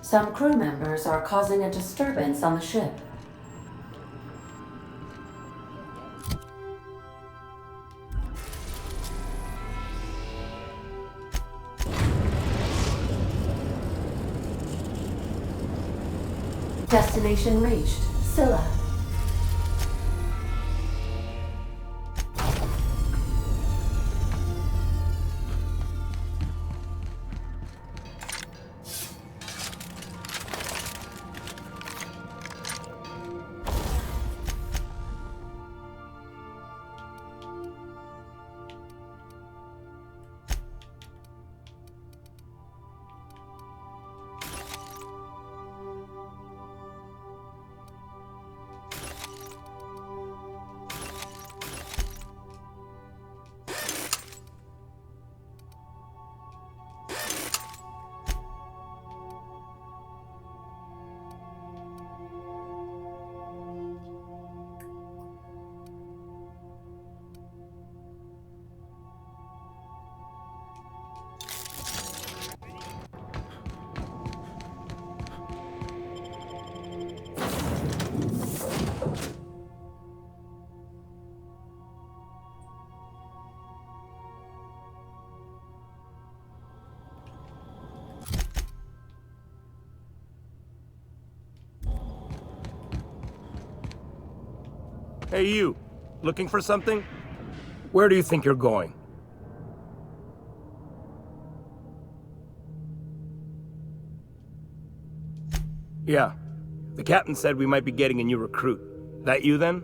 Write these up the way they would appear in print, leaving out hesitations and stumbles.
Some crew members are causing a disturbance on the ship. Destination reached. Scylla. Hey you, looking for something? Where do you think you're going? Yeah, the captain said we might be getting a new recruit. That you then?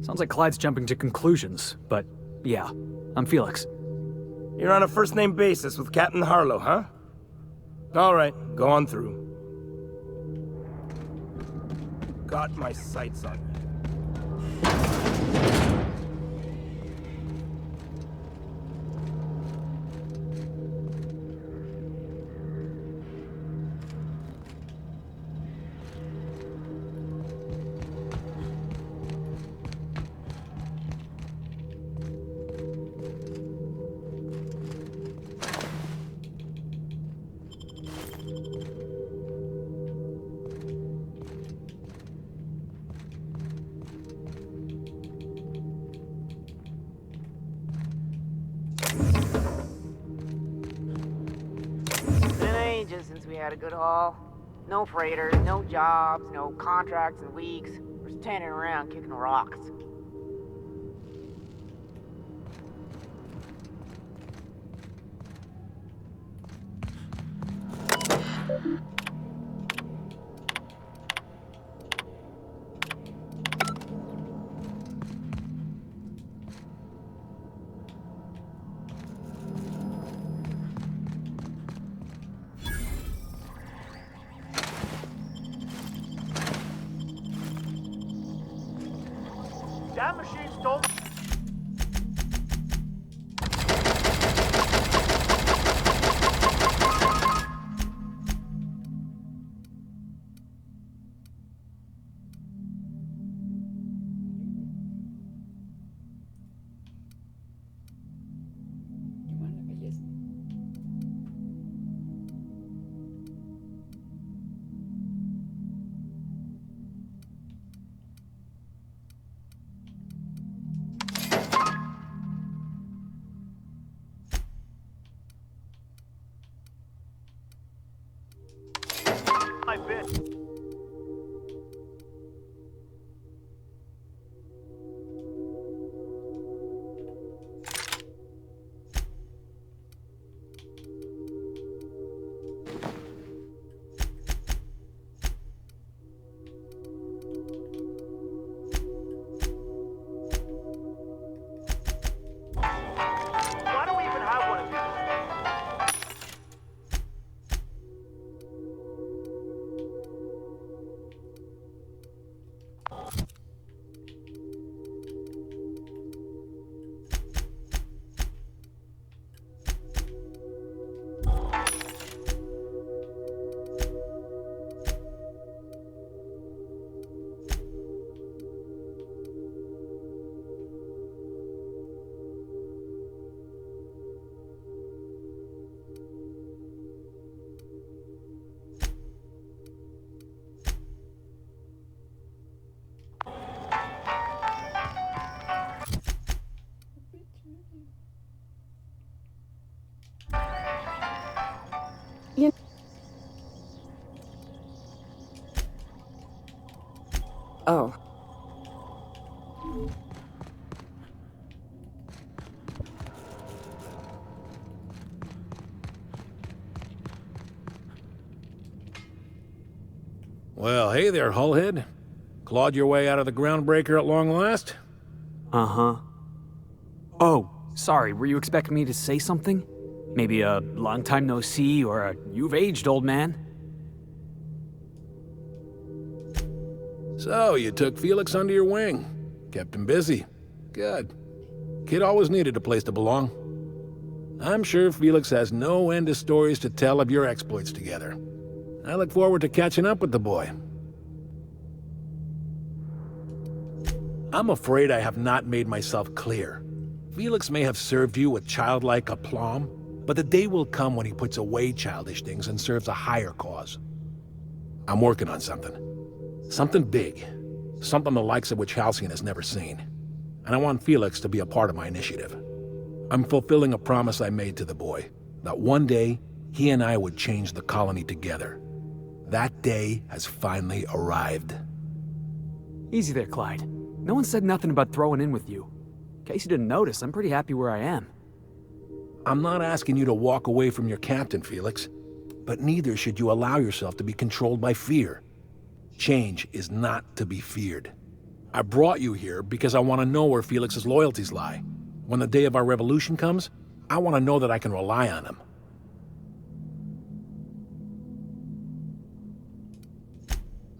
Sounds like Clyde's jumping to conclusions, but yeah, I'm Felix. You're on a first-name basis with Captain Harlow, huh? All right, go on through. Got my sights on you. Been ages since we had a good haul. No freighters, no jobs, no contracts in weeks. We're standing around kicking rocks. That machine stole. Oh. Well, hey there, Hullhead. Clawed your way out of the groundbreaker at long last? Uh-huh. Oh, sorry, were you expecting me to say something? Maybe a long time no see or a you've aged, old man? So, you took Felix under your wing. Kept him busy. Good. Kid always needed a place to belong. I'm sure Felix has no end of stories to tell of your exploits together. I look forward to catching up with the boy. I'm afraid I have not made myself clear. Felix may have served you with childlike aplomb, but the day will come when he puts away childish things and serves a higher cause. I'm working on something. Something big. Something the likes of which Halcyon has never seen. And I want Felix to be a part of my initiative. I'm fulfilling a promise I made to the boy, that one day he and I would change the colony together. That day has finally arrived. Easy there, Clyde. No one said nothing about throwing in with you. In case you didn't notice, I'm pretty happy where I am. I'm not asking you to walk away from your captain, Felix, but neither should you allow yourself to be controlled by fear. Change is not to be feared. I brought you here because I want to know where Felix's loyalties lie. When the day of our revolution comes, I want to know that I can rely on him.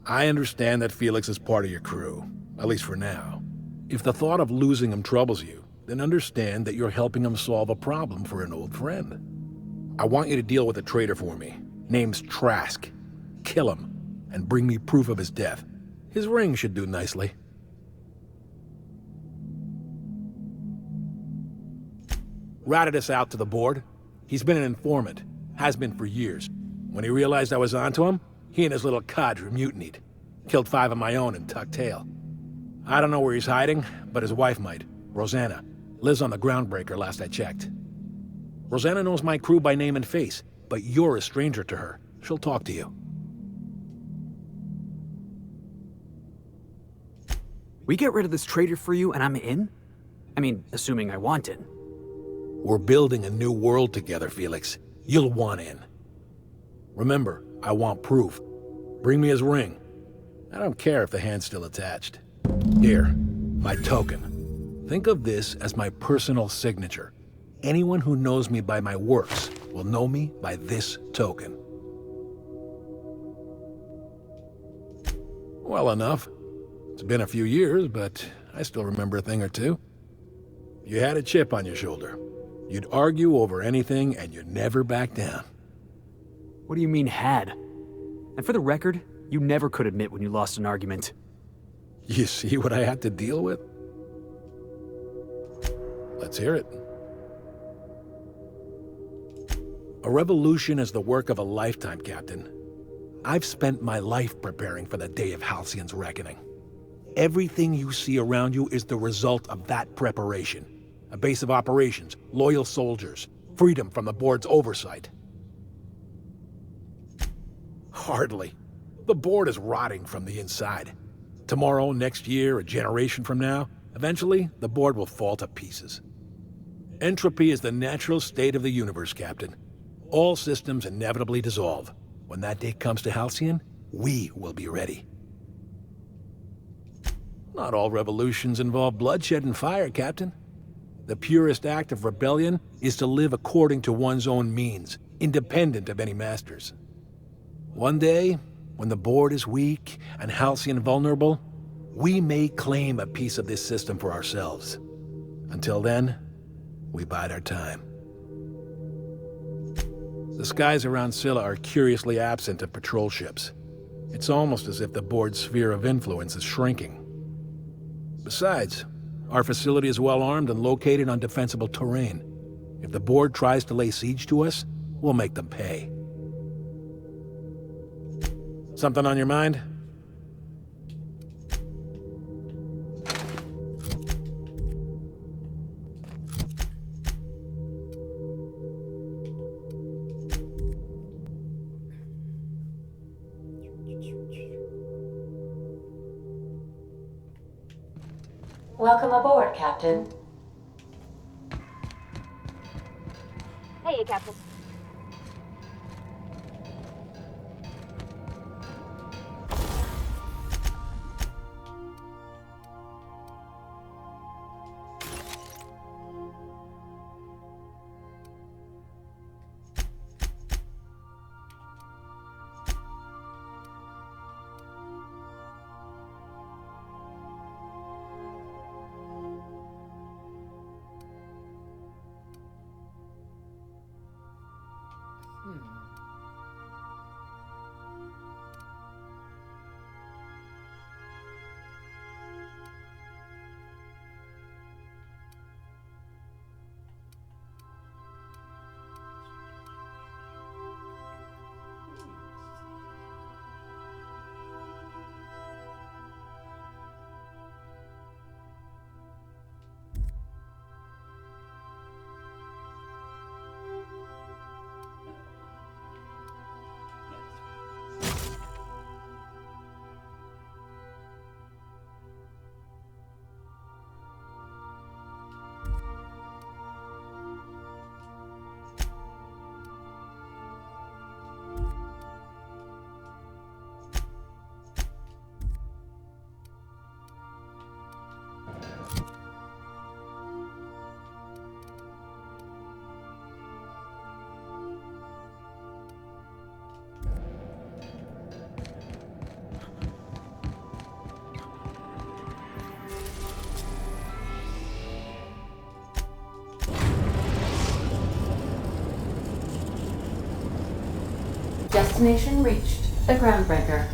I understand that Felix is part of your crew, at least for now. If the thought of losing him troubles you, then understand that you're helping him solve a problem for an old friend. I want you to deal with a traitor for me. Name's Trask. Kill him, and bring me proof of his death. His ring should do nicely. Ratted us out to the board. He's been an informant. Has been for years. When he realized I was onto him, he and his little cadre mutinied. Killed 5 of my own and tucked tail. I don't know where he's hiding, but his wife might. Rosanna. Lives on the groundbreaker last I checked. Rosanna knows my crew by name and face, but you're a stranger to her. She'll talk to you. We get rid of this traitor for you and I'm in? I mean, assuming I want in. We're building a new world together, Felix. You'll want in. Remember, I want proof. Bring me his ring. I don't care if the hand's still attached. Here, my token. Think of this as my personal signature. Anyone who knows me by my works will know me by this token. Well enough. It's been a few years, but I still remember a thing or two. You had a chip on your shoulder. You'd argue over anything and you'd never back down. What do you mean, had? And for the record, you never could admit when you lost an argument. You see what I had to deal with? Let's hear it. A revolution is the work of a lifetime, Captain. I've spent my life preparing for the day of Halcyon's reckoning. Everything you see around you is the result of that preparation. A base of operations, loyal soldiers, freedom from the board's oversight. Hardly. The board is rotting from the inside. Tomorrow, next year, a generation from now, eventually, the board will fall to pieces. Entropy is the natural state of the universe, Captain. All systems inevitably dissolve. When that day comes to Halcyon, we will be ready. Not all revolutions involve bloodshed and fire, Captain. The purest act of rebellion is to live according to one's own means, independent of any masters. One day, when the board is weak and Halcyon vulnerable, we may claim a piece of this system for ourselves. Until then, we bide our time. The skies around Scylla are curiously absent of patrol ships. It's almost as if the board's sphere of influence is shrinking. Besides, our facility is well armed and located on defensible terrain. If the board tries to lay siege to us, we'll make them pay. Something on your mind? Welcome aboard, Captain. Hey, Captain. Destination reached. The Groundbreaker.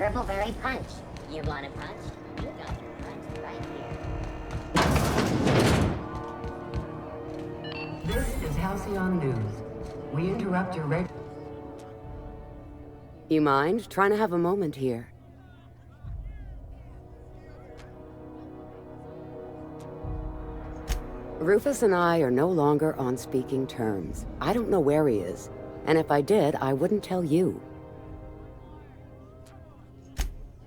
Brimbleberry Punch. You want a punch? You got your punch right here. This is Halcyon News. We interrupt your You mind? Trying to have a moment here. Rufus and I are no longer on speaking terms. I don't know where he is, and if I did, I wouldn't tell you.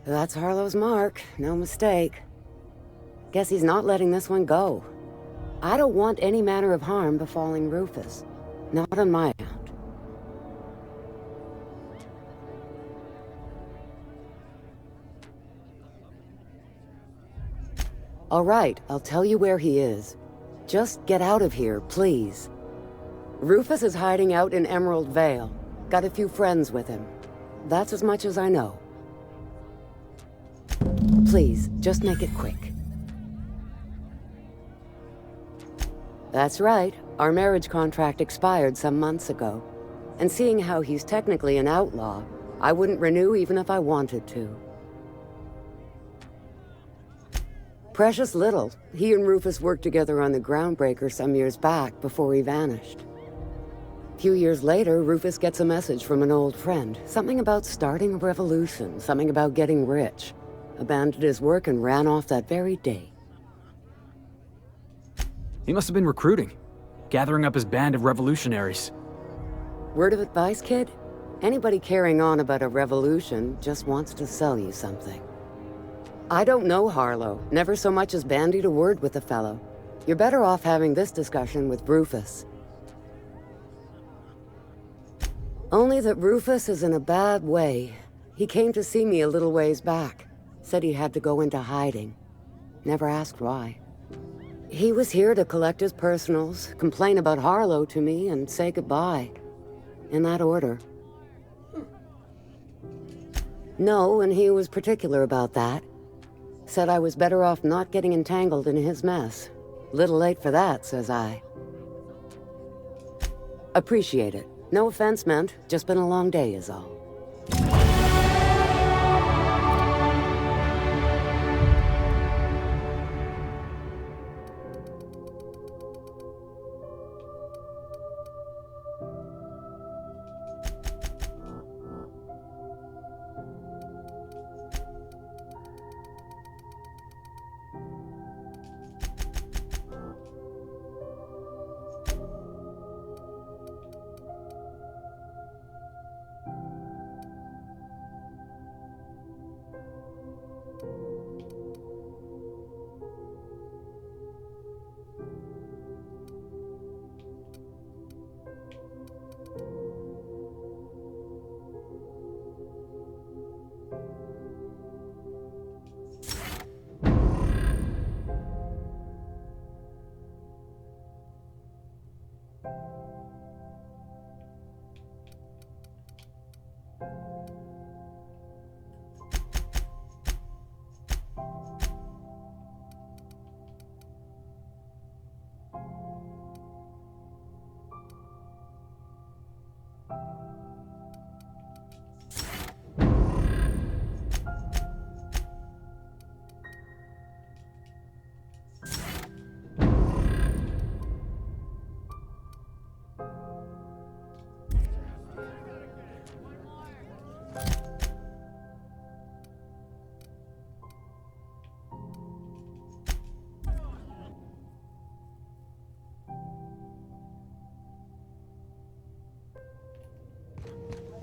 That's Harlow's mark, no mistake. Guess he's not letting this one go. I don't want any manner of harm befalling Rufus. Not on my account. All right, I'll tell you where he is. Just get out of here, please. Rufus is hiding out in Emerald Vale. Got a few friends with him. That's as much as I know. Please, just make it quick. That's right. Our marriage contract expired some months ago. And seeing how he's technically an outlaw, I wouldn't renew even if I wanted to. Precious little. He and Rufus worked together on the Groundbreaker some years back before he vanished. A few years later, Rufus gets a message from an old friend. Something about starting a revolution, something about getting rich. Abandoned his work and ran off that very day. He must have been recruiting, gathering up his band of revolutionaries. Word of advice, kid? Anybody carrying on about a revolution just wants to sell you something. I don't know Harlow, never so much as bandied a word with the fellow. You're better off having this discussion with Rufus. Only that Rufus is in a bad way. He came to see me a little ways back. Said he had to go into hiding. Never asked why. He was here to collect his personals, complain about Harlow to me, and say goodbye. In that order. No, and he was particular about that. Said I was better off not getting entangled in his mess. Little late for that, says I. Appreciate it. No offense meant, just been a long day is all.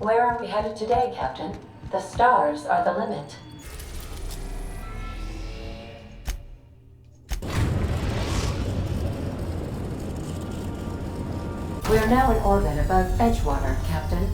Where are we headed today, Captain? The stars are the limit. We are now in orbit above Edgewater, Captain.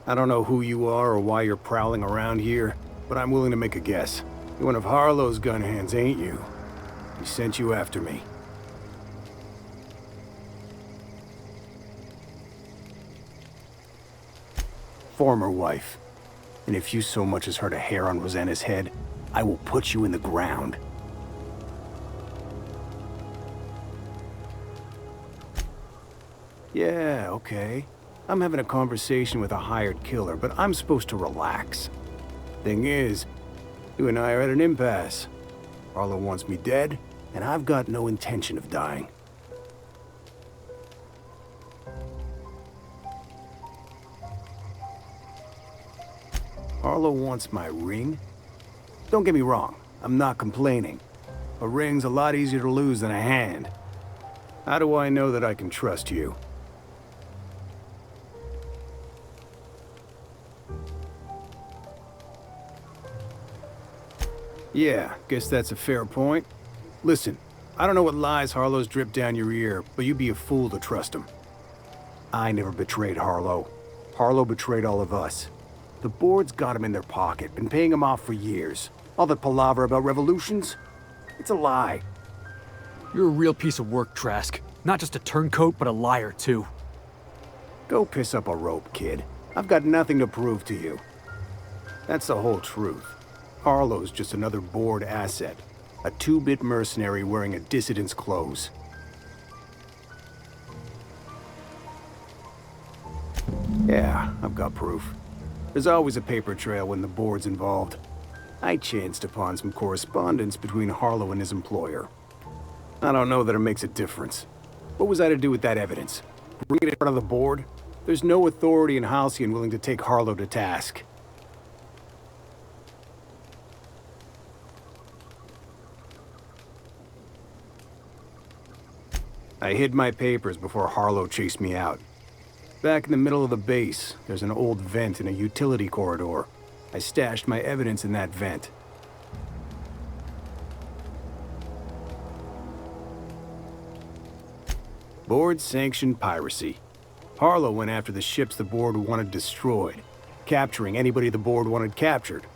I don't know who you are or why you're prowling around here, but I'm willing to make a guess. You're one of Harlow's gun hands, ain't you? He sent you after me. Former wife. And if you so much as hurt a hair on Rosanna's head, I will put you in the ground. Yeah, okay. I'm having a conversation with a hired killer, but I'm supposed to relax. Thing is, you and I are at an impasse. Harlow wants me dead, and I've got no intention of dying. Harlow wants my ring? Don't get me wrong, I'm not complaining. A ring's a lot easier to lose than a hand. How do I know that I can trust you? Yeah, guess that's a fair point. Listen, I don't know what lies Harlow's dripped down your ear, but you'd be a fool to trust him. I never betrayed Harlow. Harlow betrayed all of us. The board's got him in their pocket, been paying him off for years. All that palaver about revolutions? It's a lie. You're a real piece of work, Trask. Not just a turncoat, but a liar, too. Go piss up a rope, kid. I've got nothing to prove to you. That's the whole truth. Harlow's just another board asset. A two-bit mercenary wearing a dissident's clothes. Yeah, I've got proof. There's always a paper trail when the board's involved. I chanced upon some correspondence between Harlow and his employer. I don't know that it makes a difference. What was I to do with that evidence? Bring it in front of the board? There's no authority in Halcyon willing to take Harlow to task. I hid my papers before Harlow chased me out. Back in the middle of the base, there's an old vent in a utility corridor. I stashed my evidence in that vent. Board-sanctioned piracy. Harlow went after the ships the board wanted destroyed, capturing anybody the board wanted captured.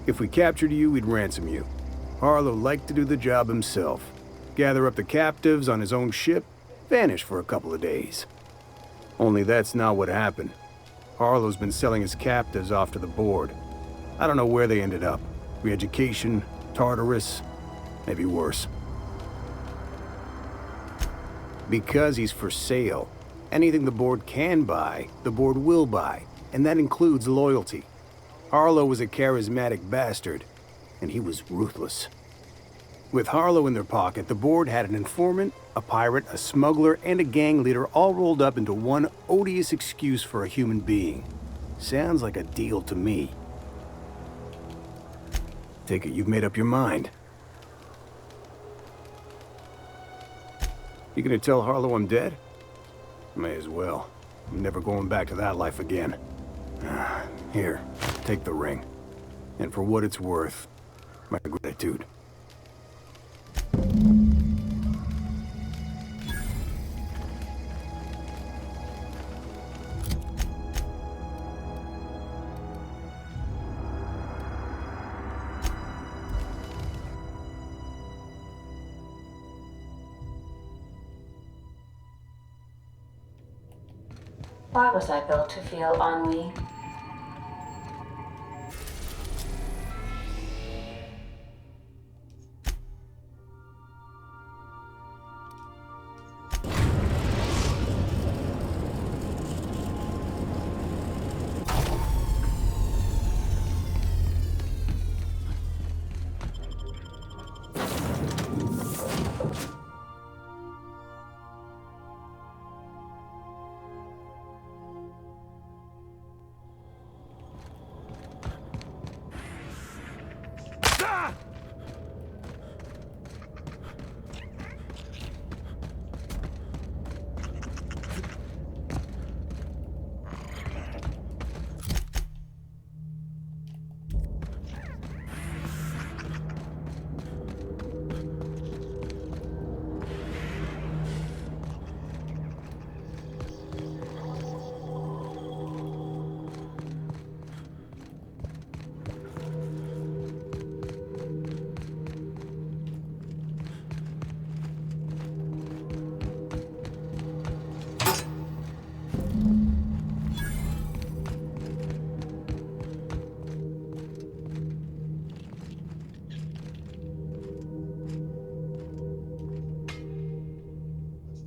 If we captured you, we'd ransom you. Harlow liked to do the job himself. Gather up the captives on his own ship, vanish for a couple of days. Only that's not what happened. Harlow's been selling his captives off to the board. I don't know where they ended up. Re-education, Tartarus, maybe worse. Because he's for sale. Anything the board can buy, the board will buy, and that includes loyalty. Harlow was a charismatic bastard, and he was ruthless. With Harlow in their pocket, the board had an informant, a pirate, a smuggler, and a gang leader all rolled up into one odious excuse for a human being. Sounds like a deal to me. Take it you've made up your mind. You gonna tell Harlow I'm dead? May as well. I'm never going back to that life again. Here, take the ring. And for what it's worth, my gratitude. Why was I built to feel ennui?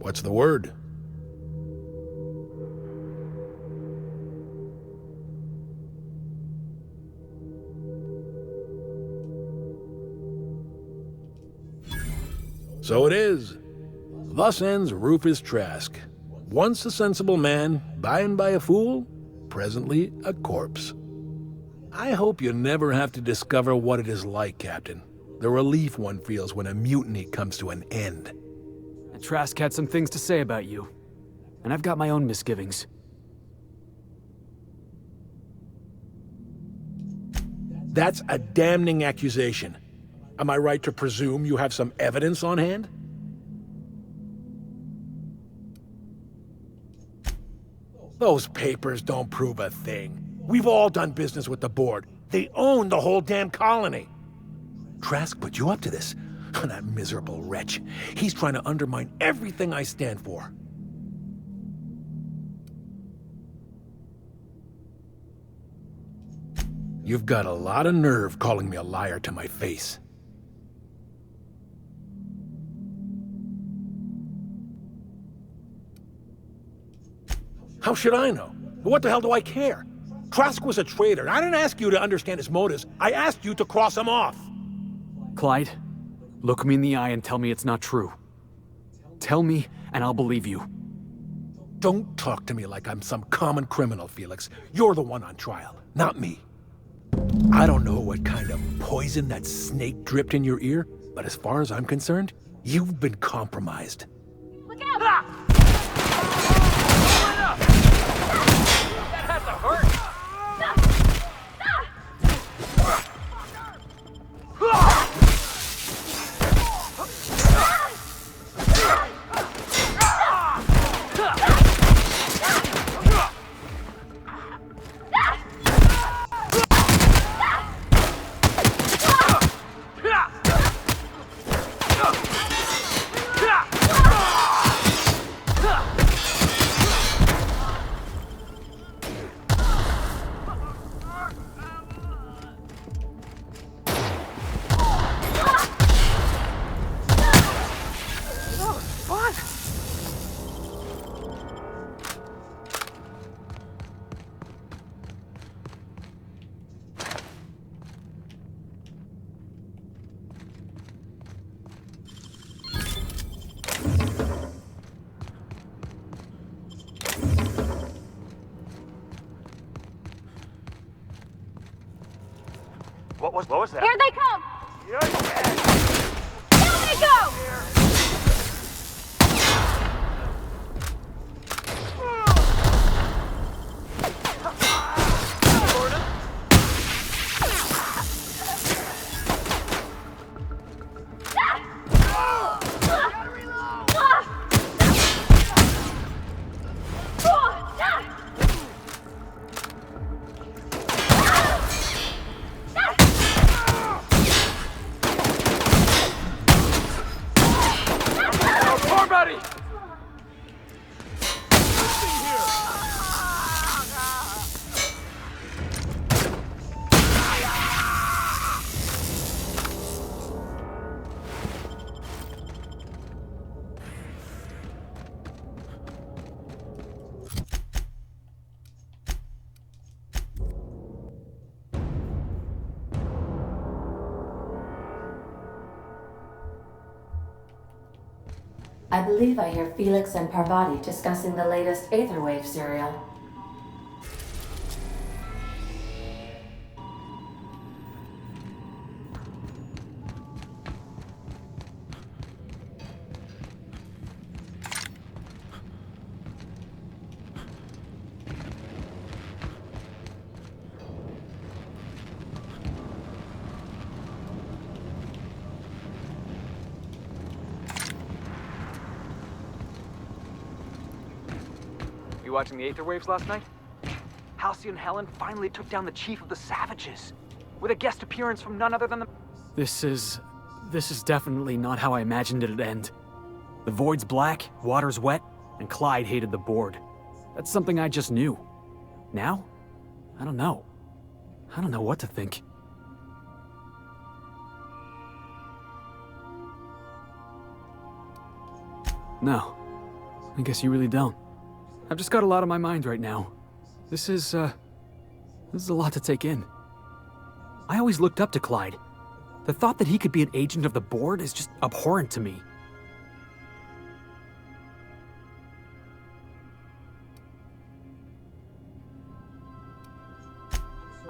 What's the word? So it is. Thus ends Rufus Trask. Once a sensible man, by and by a fool, presently a corpse. I hope you never have to discover what it is like, Captain. The relief one feels when a mutiny comes to an end. And Trask had some things to say about you. And I've got my own misgivings. That's a damning accusation. Am I right to presume you have some evidence on hand? Those papers don't prove a thing. We've all done business with the board. They own the whole damn colony. Trask put you up to this. That miserable wretch. He's trying to undermine everything I stand for. You've got a lot of nerve calling me a liar to my face. How should I know? What the hell do I care? Trask was a traitor, and I didn't ask you to understand his motives. I asked you to cross him off. Clyde, look me in the eye and tell me it's not true. Tell me, and I'll believe you. Don't talk to me like I'm some common criminal, Felix. You're the one on trial, not me. I don't know what kind of poison that snake dripped in your ear, but as far as I'm concerned, you've been compromised. Look out! That has to hurt! What was that? Here they come! Down they go! I believe I hear Felix and Parvati discussing the latest Aetherwave serial. You watching the Aetherwaves last night? Halcyon Helen finally took down the chief of the Savages, with a guest appearance from none other than the... This is definitely not how I imagined it'd end. The void's black, water's wet, and Clyde hated the board. That's something I just knew. Now? I don't know. I don't know what to think. No. I guess you really don't. I've just got a lot on my mind right now. This is a lot to take in. I always looked up to Clyde. The thought that he could be an agent of the Board is just abhorrent to me.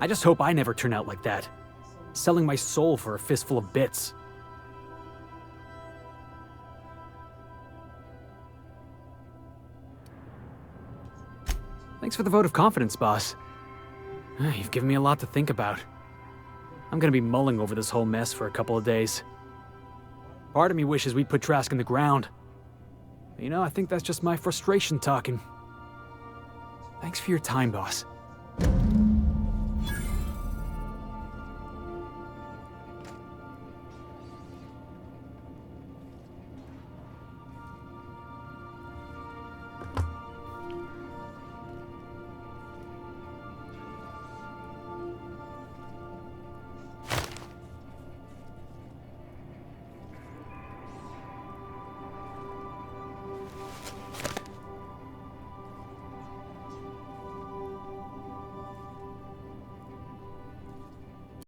I just hope I never turn out like that. Selling my soul for a fistful of bits. Thanks for the vote of confidence, boss. You've given me a lot to think about. I'm gonna be mulling over this whole mess for a couple of days. Part of me wishes we'd put Trask in the ground. But, you know, I think that's just my frustration talking. Thanks for your time, boss.